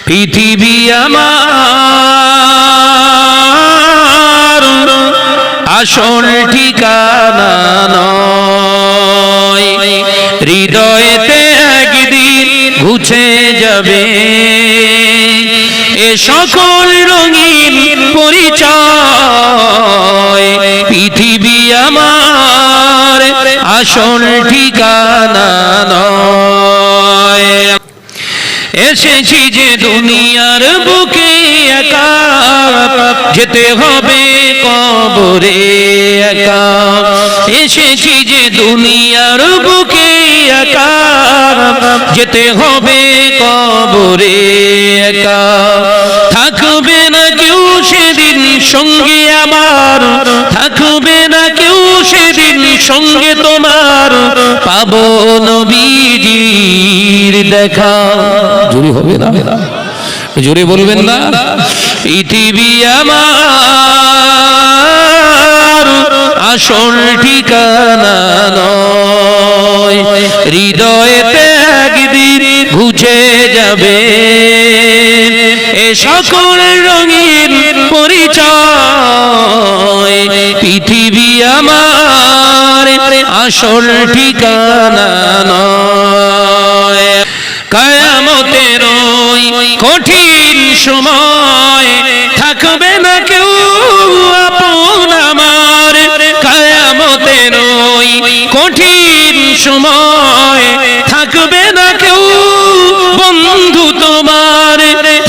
পৃথিবী আমার আসল ঠিকানা নয়, হৃদয়েতে একদিন ঘুচে যাবে এ সকল রঙিন পরিচয়। পৃথিবী আমার আসল ঠিকানা নয়। এসেছি যে দুনিয়ার বুকে একা, যেতে হবে কবরে একা। এসেছি যে দুনিয়ার বুকে একা, যেতে হবে কবরে একা। থাকবে না কেউ সেদিন সঙ্গে আমার, থাকবে না কেউ সেদিন সঙ্গে তোমার, পাবো নবীজির দেখা। জোরে হবে না, জোরে বলবেন না। পৃথিবী আমার আসল ঠিকানা নয়, হৃদয়েতে একদিন ঘুচে যাবে এ সকল রঙিন পরিচয়। পৃথিবী আমার আসল ঠিকানা নয়। কিয়ামতের ওই কঠিন সময় থাকবে না কেউ আপন আমার। কিয়ামতের ওই কঠিন সময় থাকবে না কেউ বন্ধু তোমার,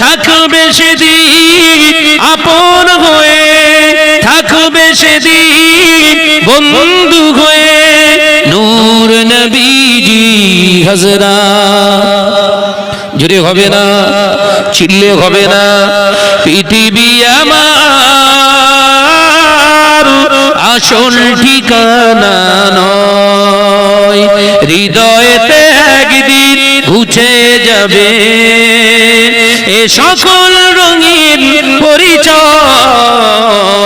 থাকবে সেদিন আপন হয়ে, থাকবে সেদিন বন্ধু হয়ে নূর নবীজি হাজরা। জোরে হবে না, চিল্লে হবে না। পৃথিবী আমার আসল ঠিকানা নয়, হৃদয়েতে একদিন ঘুচে যাবে এ সকল রঙিন পরিচয়।